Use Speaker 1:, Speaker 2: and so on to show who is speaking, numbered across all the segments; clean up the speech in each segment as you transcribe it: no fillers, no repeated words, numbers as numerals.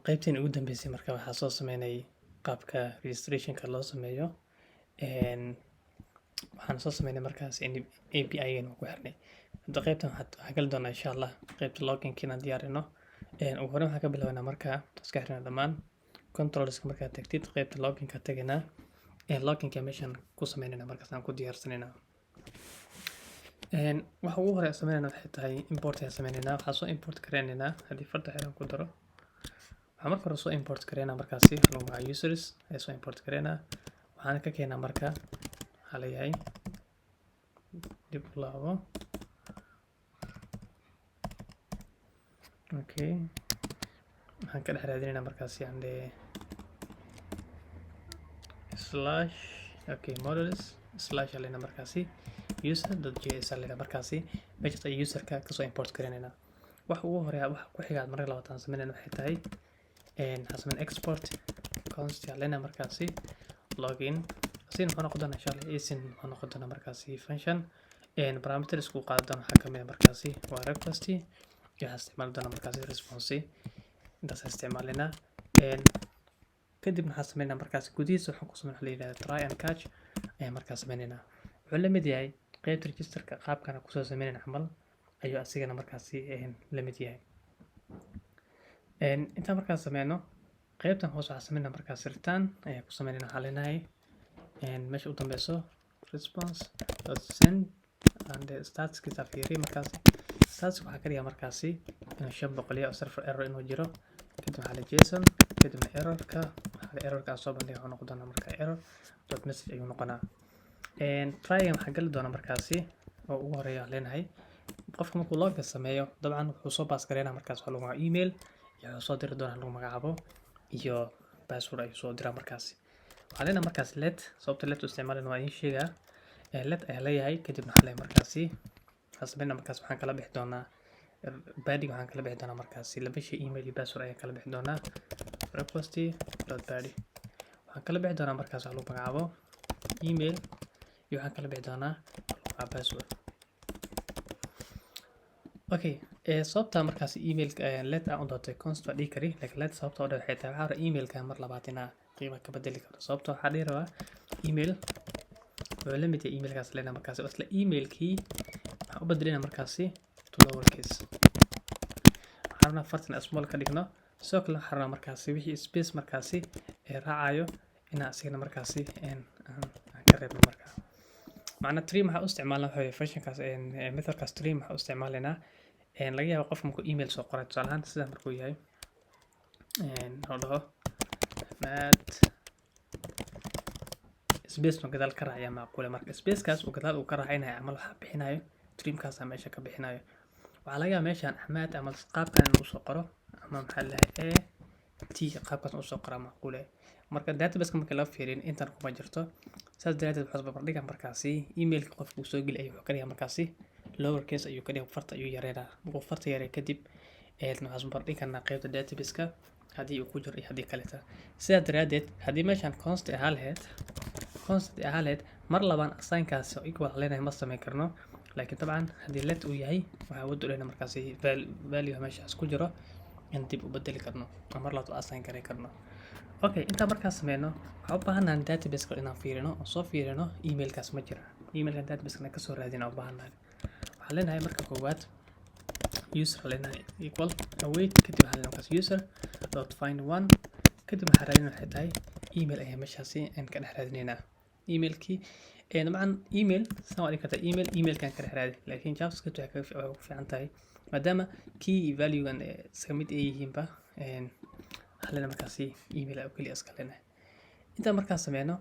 Speaker 1: qaybteen ugu dambeysay marka waxaa soo sameynay qaabka registrationka loo sameeyo waxaan soo sameynay markaas in API-gan ku xirnay hadda qaybtan waxaa gali doonaa insha Allah qaybta login-kiina diyaarino ugu horreyn waxaan ka bilaabanaa marka iska xirnaa dhammaan controls marka tagtid qaybta login-ka tagaynaa login-ka meeshan ku sameynayna markaas aan ku diyaarsanayna waxa ugu hore sameynayna waxay tahay import ayaan sameynayna waxaa soo import gareynaynaa haddii farta xiraan ku daro waxaan marka hore soo import gareynaa markaasi lumaa users ay soo import gareynaa waxaan ka keenaa marka waxaa leeyahay dib u laabo okay waxaan ka dhex raadinaynaa markaasi ande slash okay models slash alina markaasi user.js alina markaasi meeshaas ay userka kasoo import gareynaynaa wax ugu horeeya wax ku xiga marka labaatan sameynayna waxay tahay حسب export const علينا مركزي login سين هناخدنا إن شاء الله اسم هناخدنا مركزي function parameters كو قادنا حكمنا مركزي request يستعمل دنا مركزي response ده استعمالنا كدبنا حسبنا مركزي جديد وحكوس من حلينا try and catch مركز مننا علم دياي قيد register كقاب كان كوسا زماننا عمل أيوة أسيجنا مركزي لمدياي inta markaas sameeyno qaybtan hoos waxaa sameynaa markaas return ayaa ku sameynaa xalinahay meesha u dambeyso response.send and status kita fiiri markaas status waxaa ka dhigaa markaasi inuu 500 server error inuu jiro kadib waxaa la json kadibna errorka soo bandhiga wuxuu noqon doonaa markaa error.message ayuu noqonaa try waxaa gali doonaa markaasi oo ugu horeeya leenahay qofka markuu login sameeyo dabcan wuxuu soo pass gareynaa markaas waxa lagu email iyo soo diri doona lagu magacaabo iyo password ay soo dira markaasi waxaan markaas let sababta let isticmaalna waa in sheega let ay leeyahay kadibna xalay markaasi xasbina markaas waxaan kala bixi doonaa body waxaan kala bixi doonaa markaasi laba shay email iyo password ay kala bixi doonaa request.body waxaan kala bixi doonaa markaas waxa lagu magacaabo email iyo waxaan kala bixi doonaa password okay sababta markaas emailka let aan u doortay const waa dhigi kari laakiin let sababta oo waxay tahay waxaa emailka mar labaad inaa qiimo ka bedeli karo sababta waxaa dhihi rabaa email oo la mid yahay emailkaas leena markaas isla emailkii waxaan u bedelinaa markaasi to lowercase waxaan fartan small ka dhigno sidoo kale waxaan rabaa markaasi wixii space markaasi raacayo inaa asigana markaasi aan ka reebno markaa macna tree maxaa u isticmaalnaa waxa functionkaas methodkaas tree maxaa u isticmaalnaa laga yaabo qof markuu email soo qoray tusaale ahaan sida markuu yahay oo mat space no gadaal ka raacaya macquul marka spacekaas uu gadaal uu ka raacaynayo ama waxa bixinayo trimkaas meesha ka bixinayo waxa laga yaabaa meeshan ahmaad ama qaabkan uu soo qoro ama maxaa lahayd t qaabkaas uu soo qoro macquul marka database marka la fiirin intan kuma jirto saas daraadeed waxaa barbar dhigan markaasi emailka qofku soo geli ayuu ka dhigaa markaasi lowercase ayuu ka dhigaa farta ayuu yareeyaa markuu farta yareeyo kadib waxaan barbar dhiganaa qaybta database-ka haddii uu ku jiro iyo haddii kaleta sidaa daraadeed haddii meeshan constant ahaa lahayd mar labaan assignkaas equal leenahay ma samayn karno laakiin dabcan haddii let uu yahay waxaa awood u leenahay markaasi value meeshaas ku jiro in dib u bedeli karno ama mar labaad u assign gareyn karno okay inta markaas sameyno waxaan u baahanahay database-ka inaan fiirino oo soo fiirino emailkaas ma jira emailka database-ka ka soo raadina u baahanahay waxaan leenahay marka koowaad user leenahay equal await kadib waxaan leenahay markaas user.find1 kadib waxaan raadinaa waxay tahay email ayaa meeshaasi aan ka dhex raadinaynaa emailkii dabcan email saan waa dhigi kartaa emailkan ka dhex raadi laakiin javascript waxay ku fiican tahay maadaama key iyo value-gan isaga mid ay yihiinba halena markaasi email oo kaliya iska leenahay inta markaas sameyno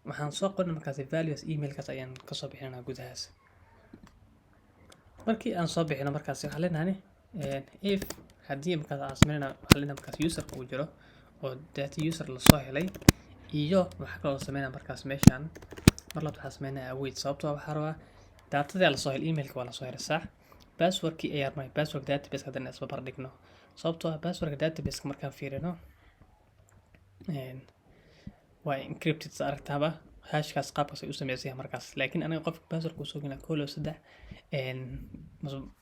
Speaker 1: waxaan soo qornay markaasi values emailkaas ayaan ka soo bixinaa gudahaas markii aan soo bixino markaasi waxaan leenahay if haddii markaas aan sameynaa waxaan leenahay markaas user uu jiro oo data user la soo helay iyo waxa kale oo sameynaa markaas meeshan mar labaad waxaan sameynaa await sababtoo waxaa rabaa datada la soo helay emailka waa la soo helay sax passwordkii ayaa rabnaa password database haddana isba bar dhigno sababtoo passwordka database markaan fiirino waa encrypted aragtaaba hashkaas qaabkaas ay u sameysay markaas laakiin aniga qofka passwordka uu soo gelina koolo saddex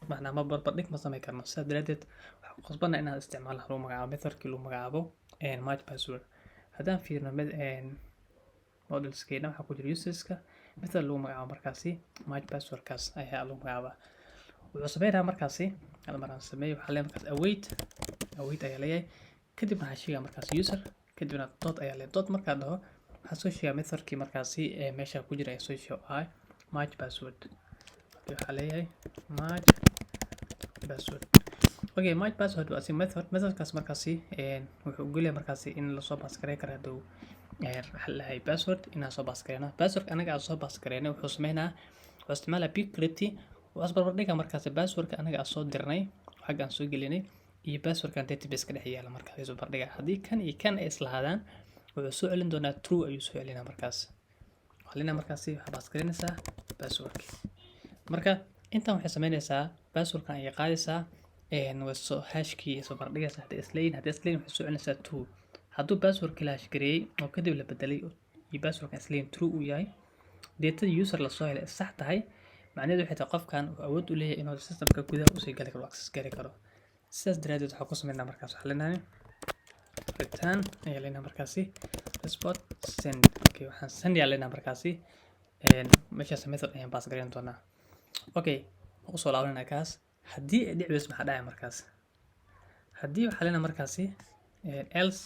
Speaker 1: macnaa ma barbardhig ma samayn karno sidaas daraadeed waxaan qasbana inaad isticmaalo lagu magacaabo methodkii lagu magacaabo match password haddaan fiirno modelskeena waxaa ku jira userska method lagu magacaabo markaasi match passwordkaas ayaa lagu magacaabaa wuxuu sameynaa markaasi hal maraan sameeyo waxaa leeyahay markaas await ayaa leeyahay kadibna waxaa sheegaa markaas user kadibna dot ayaa leeyahay dot markaa dhaho waxaa soo sheegaa methodkii markaasi meesha ku jira ayaa soo sheegaa match password waxaa leeyahay match password okay match password waa si methodkaas markaasi wuxuu ogolyahay markaasi in lasoo baas gareyn karo hadduu waxaa leeyahay password inaan soo baas gareyno password anaga aan soo baas gareynay wuxuu sameynaa wuxuu isticmaalaa bcrypty waxaas barbardhiga markaasi passwordka anaga aan soo dirnay xagga aan soo gelinay iyo passwordkan database ka dhex yaala markaas soo barbardhiga haddii kan iyo kan ay islahaadaan wuxuu soo celin doonaa true ayuu soo celinaa markaas waxaa markaasi waxaa baas gareynaysaa passwordki marka intaan waxay sameynaysaa passwordkan ayay qaadaysaa wasoo hashkii soo barbardhigaysaa haddii islayn waxay soo celinaysaa true hadduu passwordki la hash gareeyay oo kadib la bedelay iyo passwordkan islayn true uu yahay data user la soo helay sax tahay macnaheedu waxay tahay qofkan uu awood u leeyahay inuu systemka gudaha u sii gali karo access gari karo sidaas daraadeed waxaa ku sameynaa markaas waxaa leenahay return ayaa leenahay markaasi respond send okay waxaan send ayaa leenahay markaasi meeshaas method ayaan baas gareyn doonaa okay u soo laabanayna kaas haddii ay dhicayso maxaa dhacaya markaas haddii waxaa leenahay markaasi else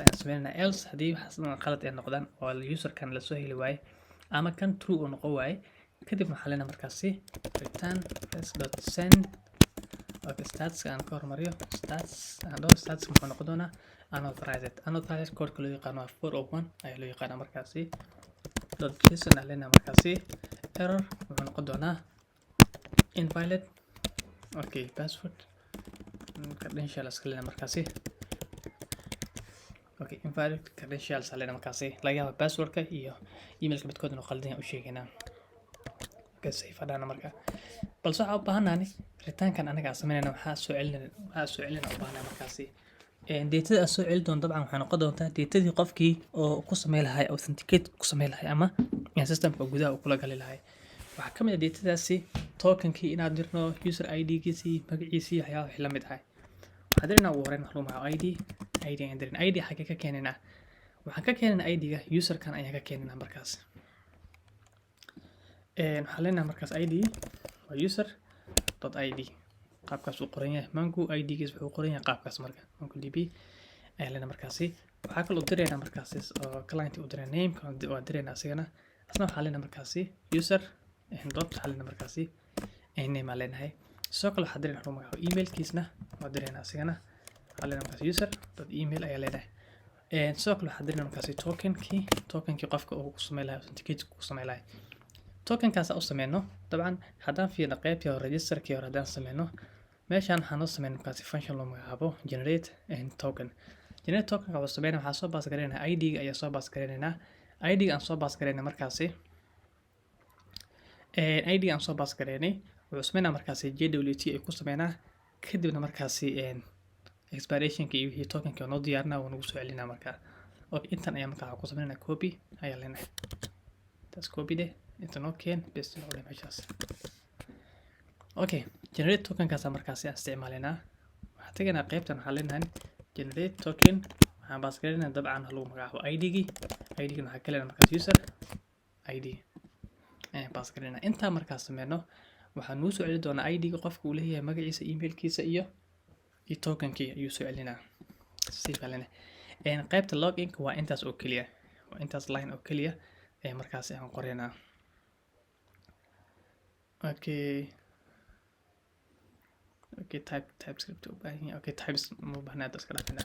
Speaker 1: ayaan sameynaa else haddii waxaas qalad ay noqdaan oo userkan la soo heli waaye ama kan true uu noqon waaye kadib waxaa leenahay markaasi return s.send okay stats aan ka hormariyo stats muxuu noqon doonaa unauthorized codeka loo yaqaano 401 ayaa loo yaqaanaa markaasi .json aan leenahay markaasi error wuxuu noqon doonaa invalid okay password credentials iska leenahay markaasi okay invalid credentials aan leenahay markaasi laga yaabo passwordka iyo emailka midkood inuu qaldan yahay u sheegaynaa okay safe adana marka balse waxaa u baahanaani ritaankan anaga sameynayna waxaa soo celinayna u baahnaa markaasi datada soo celin doon dabcan waxay noqon doontaa datadii qofkii oo ku sameyn lahay authenticate ku sameyn lahay ama systemka gudaha uu kula gali lahay waxaa ka mid ah datadaasi tokenkii inaad dirno user ID-giisii magaciisii waxyaaba wixii la mid ahay waxaa dirinaa ugu horeyn waxaa lagu magacaabo ID aan dirin ID xagee ka keenaynaa waxaan ka keenaynaa ID-ga userkan ayaan ka keenaynaa markaas waxaa leenahay markaas ID waa user.id qaabkaas uu qoran yahay mango ID-giis wuxuu qoran yahay qaabkaas marka MongoDB ayaa leenahay markaasi waxaa kaloo direynaa markaasi oo client u diray name waa direynaa asigana asna waxaa leenahay markaasi user dot waxaa leenahay markaasi name aa leenahay sidoo kale waxaa direynaa magaca emailkiisna waa direynaa asigana waxaa leenahay markaasi user.email ayaa leenahay sidoo kale waxaa direynaa markaasi tokenkii qofka uu ku sameyn lahay authenticate ku sameyn lahay tokenkaas u sameyno dabcan haddaan fiirno qaybtii hore registerkii hore haddaan sameyno meeshaan waxaan u sameynaa markaasi function loo magacaabo generate token tokenka waxaa sameynaa waxaa soo baas gareynaynaa ID-ga ayaa soo baas gareynaynaa ID-ga aan soo baas gareynay markaasi ID-ga aan soo baas gareynay wuxuu sameynaa markaasi JWT ay ku sameynaa kadibna markaasi expirationka iyo wixii tokenka noo diyaarinaa wuu nagu soo celinaa markaa okay intan ayaa markaa ku sameynaa copy ayaa leenahay taas copy de inta noo keen best noo dhe meeshaas okay generate tokenkaas markaasi aan isticmaalaynaa waxaan tegaynaa qaybtan waxaa leenahay generate token waxaan baas gareynaa dabcan lagu magacaabo ID-gii waxaa ka leenahay markaas user ID ayaan baas gareynaa intaa markaas sameyno waxaan nuu soo celin doonaa ID-ga qofka uu leeyahay magaciisa emailkiisa iyo tokenkii ayuu soo celinaa si fiican qaybta login waa intaas oo keliya waa intaas line oo keliya markaasi aan qoraynaa okay typescript okay types ma baahna iska dhafina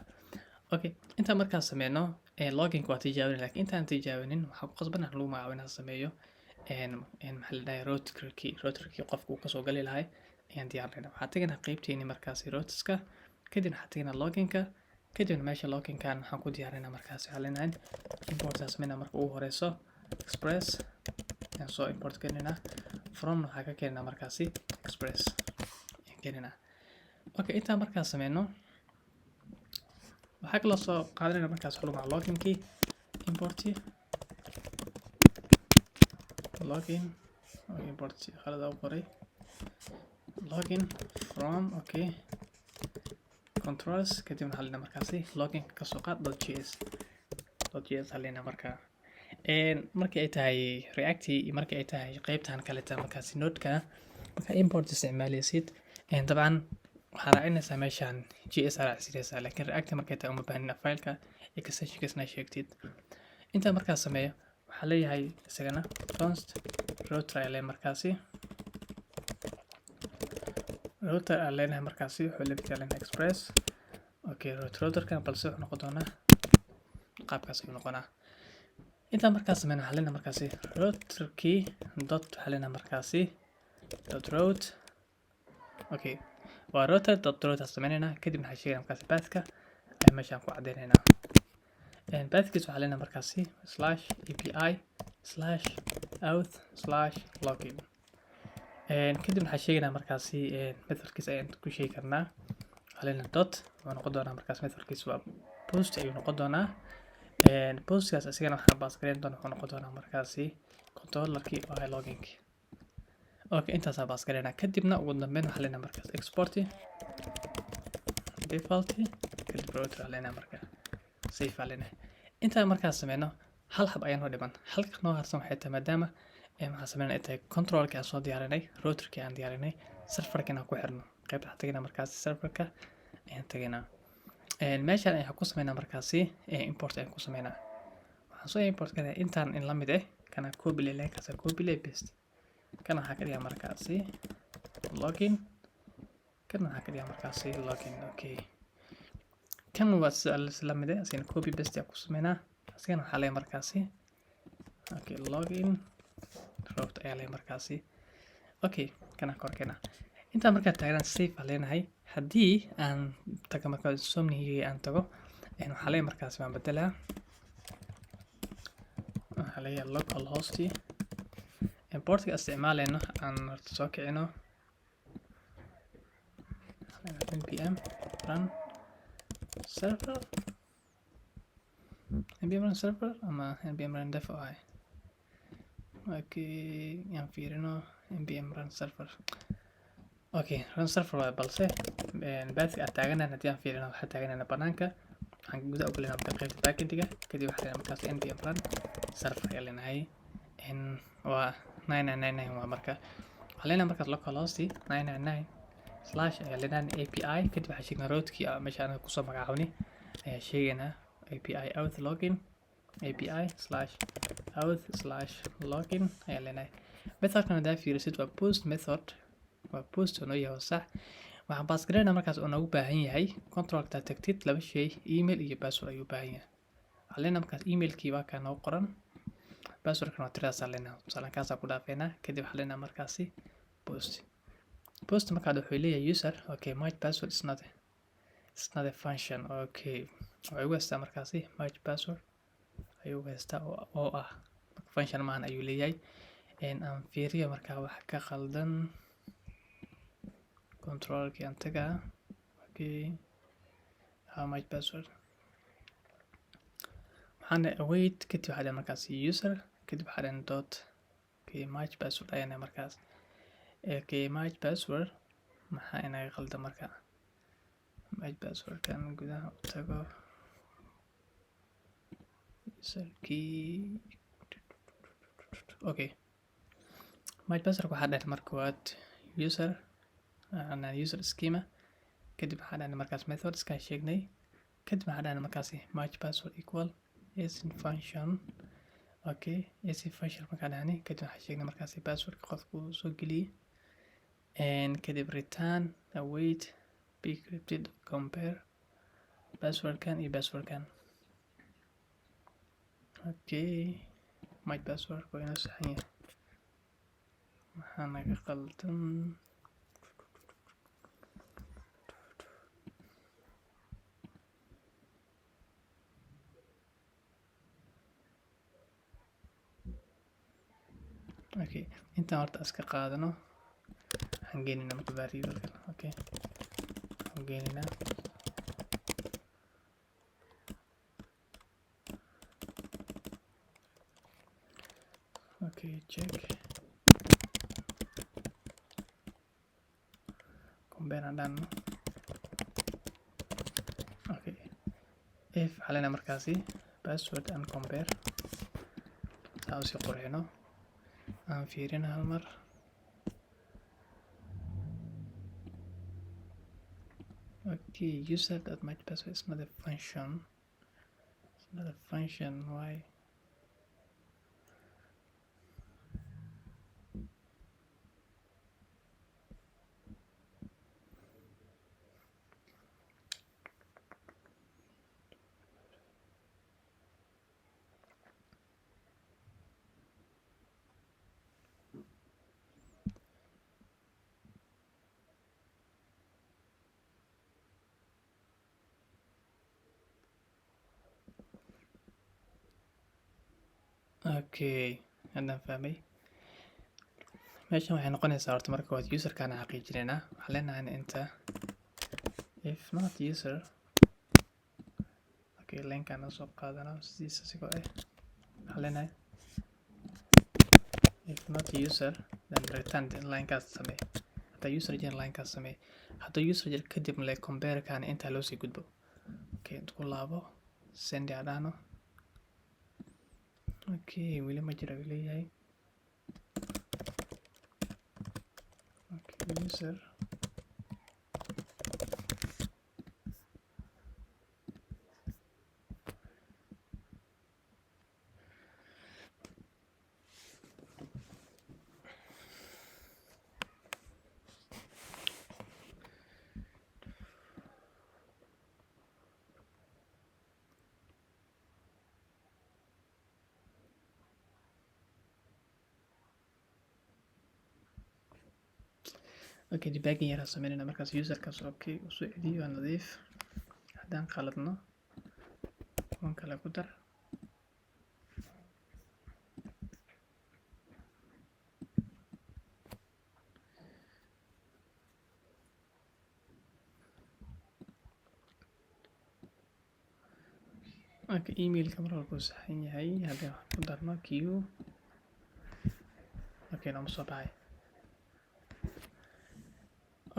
Speaker 1: okay inta markaas sameeyno login waa tijaabin laakiin intaan tijaabinin waxaa ku qasbanaa lagu magacaabo inaan sameeyo maxaa la dhahay routerkii qofku uu kasoo gali lahay ayaan diyaarinayna waxaa tegaynaa qaybteeni markaasi routerska kadibna waxaa tegaynaa loginka kadibna meesha loginkan waxaan ku diyaarinaa markaasi waxaa leenahay import sameynaa marka ugu horeyso express ayaan soo import gelinaa from waxaa ka keenaa markaasi express ayaan gelinaa okay intaan markaas sameyno waxaa kaloo soo qaadanayna markaas xulumaha loginkii import login import خلاص أو قري login from okay controls كده نحلنا مركزي login كسوقات .js حلنا مركز markii ay tahay reacti markii ay tahay qaybtan kale ta markaasi node-ka marka import isticmaalaysid dabcan waxaa raacinaysaa meeshan js raacsinaysaa laakiin react markay tahay uma baahnina fileka extensionkiisna sheegtid inta markaas sameeyo waxaa leeyahay isagana const router ay leeyahay markaasi router ay leeyahay markaasi wuxuu leeyahay express okay routerkan balse wuxuu noqon doonaa qaabkaas ayuu noqonaa inta markaas sameeyna xalina markaasi router key dot xalina markaasi dot route okay waa router dot route sameeyna kadibna waxa sheegay markaasi pathka ay meeshan ku cadeynayna pathkiisu xalina markaasi /api/auth/login kadibna waxa sheegayna markaasi methodkiisa ayaan ku sheegi karnaa xalina dot waa noqon doonaa markaas methodkiisu waa post ayuu noqon doonaa postkaas asigana waxaan baas gareyn doonaa wuxuu noqon doonaa markaasi controllerkii oo ah login okay intaas aan baas gareynaa kadibna ugu dambeyn waxaa leenahay markaas export default kadib router leenahay markaa save leenahay inta markaas sameeyno hal hab ayaan dhiman halka noo harsan waxay tahay maadaama waxaan sameynaa inta controlka aan soo diyaarinay routerkii aan diyaarinay serverkana ku xirno qaybta xigtana markaas serverka ayaan tageynaa meeshan ayaan ku sameynaa markaasi import ayaan ku sameynaa waxaan soo import gareynaa intaan in la mid ah kana copy leh kaasa copy leh paste kana waxa ka dhigaa markaasi login kana waxa ka dhigaa markaasi login okay kan waa la mid ah asina copy paste ayaan ku sameynaa asina waxa leeyahay markaasi okay login route ayaa leeyahay markaasi okay kana korkeena inta markaa taagan save leenahay haddii aan tago markaas somnihii aan tago waxaa leeyahay markaas waan bedelaa waxaa leeyahay localhost importka isticmaalayno aan horta soo kicino npm run server npm run server ama npm run dev okay aan fiirino npm run server okay run server waa balse baadka aad taaganaan haddii aan fiirino waxaa taaganana banaanka waxaan gudaha u galinaa markaa qaybta backendiga kadib waxaa leeyahay markaas npm run server ayaa leenahay waa 9999 waa marka waxaa leenahay markaas localhost 999 / ayaa leenahay api kadib waxaa sheegnaa routekii meesha aan kusoo magacaabnay ayaa sheegaynaa api auth login api/auth/login ayaa leenahay methodkan hadaa fiirisid waa post method waa post oo noo yahay sax waxaan baas gareynaa markaas oo noogu baahan yahay controlka tagtid laba shay email iyo password ayuu baahan yahay waxaa leenahay markaas emailkii waa kaa noo qoran passwordkan waa tiradaas leenahay tusaalankaasaa ku dhaafeynaa kadib waxaa leenahay markaasi post markaad wuxuu leeyahay user okay my password is not a function okay waxay ugu haystaa markaasi my password ayuu ugu haystaa oo ah function maahan ayuu leeyahay aan fiiriyo markaa wax ka qaldan controlkii aan tagaa okay how much password waxaan await kadib waxaa leeyahay markaasi user kadib waxaa leeyahay dot okay much password ayaan markaas okay much password maxaa inaga qaldan marka much password kan gudaha u tago userkii okay much password waxaa dhahay marka waad user ana user schema kadib waxaa dhahay markaas methods ka sheegnay kadib waxaa dhahay markaasi much password equal is in function okay is in function markaa dhahnay kadib waxaa sheegnay markaasi password qofku soo geliyay kadib return await be encrypted compare passwordkan iyo passwordkan okay my password waa inuu saxan yahay maxaa naga qaldan okay intaan horta iska qaadano waxaan geeninaa marka variable okay waxaan geeninaa okay check compare haddaan okay if xalina markaasi password and compare saa usii qurxino aan fiirina hal mar okay user that much password is not a function. It's not a function. Why? Okay, haddaan fahmay meeshan waxay noqonaysaa horta marka waad userkaan xaqiijinayna waxaan leenahay inta if not user okay linkaan soo qaadana sidiisa sigoo waxaan leenahay if not user then return linekaas samee hadda user jir linekaas samee hadda user jir kadib le compare kaan inta loo sii gudbo okay inta ku laabo send hadhaano okay weli ma jira leeyahay okay user okay debugging yara sameynayna markaas userkaas okay usoo celiyo waa nadiif haddaan qaladno kuwan kale ku dar okay emailka mar walba uu saxan yahay haddii waxaan ku darno q okay nooma soo baxay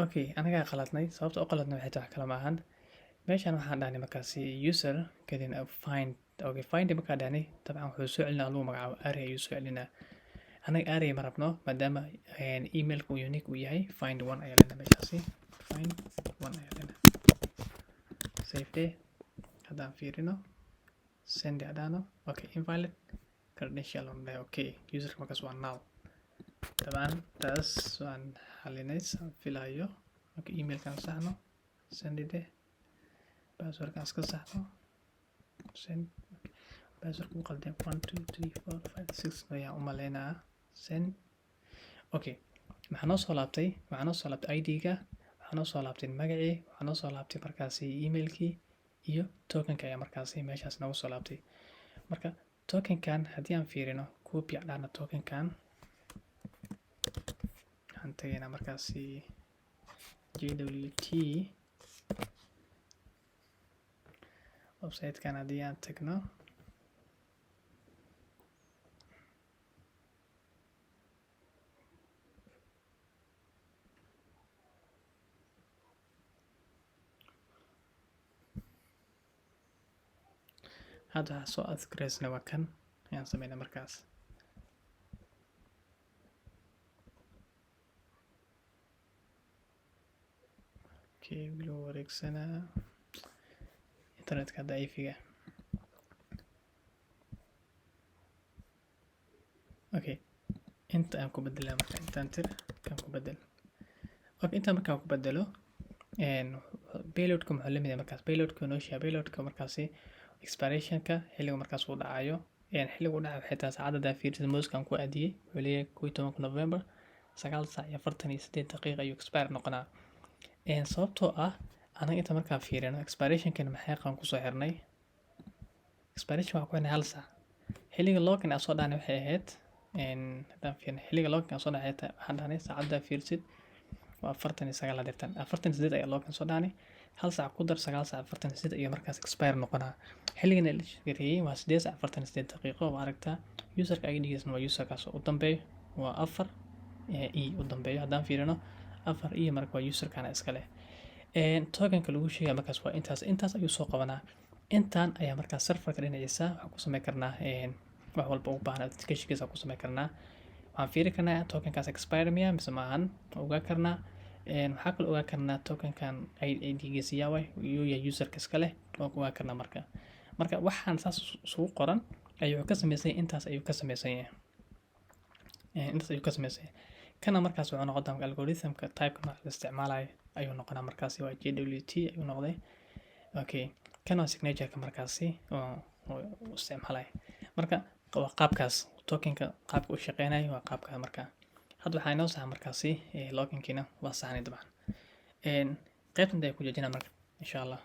Speaker 1: okay anagaa qaladnay sababta u qaladnay waxay tahay kala maahan meeshan waxaan dhahnay markaasi user kadibna find okay find markaa dhahnay dabcan wuxuu soo celinaa lagu magacaabo array ayuu soo celinaa anaga array ma rabno maadaama emailku unique uu yahay find one ayaa lena meeshaasi find one ayaa lena save day haddaan fiirino send hadhaano okay invalid credential on there okay userka markaas waa null طبعا taas waan xalinay saan filayo marka emailkaan saxno send it passwordkaan iska saxno send passwordku qaldan 1 2 3 4 5 6 ayaan u maleynayaa send okay maxaa noo soo laabtay id-ga waxaa noo soo laabtay magacii waxaa noo soo laabtay markaasi emailkii iyo tokenka ayaa markaasi meeshaas noogu soo laabtay marka tokenkan haddii aan fiirino copy dhana tokenkan waxaan tagaynaa markaasi jwt websitekan haddii aan tagno hadda waxaa soo adkareysna waa kan ayaan sameynaa markaas okay wilo wareegsanaa internetka daciifiga okay inta aan ku bedelaa marka intaan tir kan ku bedel okay inta markaan ku bedelo payloadka muxuu lamid yahay markaas payloadka noo sheegay payloadka markaasi expirationka xilliga markaas uu dhacayo xilliga uu dhacayo waxay tahay saacadda daafiirta mooskan ku aadiyay wuxuu leeyahay 11 November 9:48 ayuu expire noqonaa sababtoo ah anaga inta markaan fiirino expirationkan maxay qaan ku soo xirnay expiration waa ku xirnay 1 saac xilliga login aan soo dhaanay waxay ahayd haddaan fiirino xilliga login aan soo dhaanay waxaan dhahnay saacadda fiirsid waa 49 ayaa login soo dhaanay 1 saac ku dar 9:48 iyo markaas expire noqonaa xilligan la shaqeeyay waa 8:48 waa aragtaa userka ID-giisna waa userkaas u dambeeyo waa 4 u dambeeyo haddaan fiirino afar iyo marka waa userkana iska leh tokenka lagu sheegay markaas waa intaas ayuu soo qabanaa intaan ayaa markaas serverka dhinaciisa waxaan ku samayn karnaa wax walba u baahan authenticationkiisa ku samayn karnaa waxaan fiiri karnaa tokenkaas expire miya mise maahan ogaa karnaa waxaa kaloo ogaa karnaa tokenkan ID-giisa yaa way iyuu yahay userka iska leh oo ogaa karnaa marka waxaan saas isugu qoran ayuu ka samaysan yahay intaas ayuu ka samaysan yahay kana markaas wuxuu noqon doonaa algorithmka type marka la isticmaalayo ayuu noqonaa markaasi waa JWT ayuu noqday okay kana waa signature-ka markaasi oo isticmaalay marka waa qaabkaas tokenka qaabka uu shaqeynayo waa qaabka marka hadda waxaa inoo saxa markaasi loginkiina waa saxnay dabcan qaybtan ay ku joojina marka insha Allah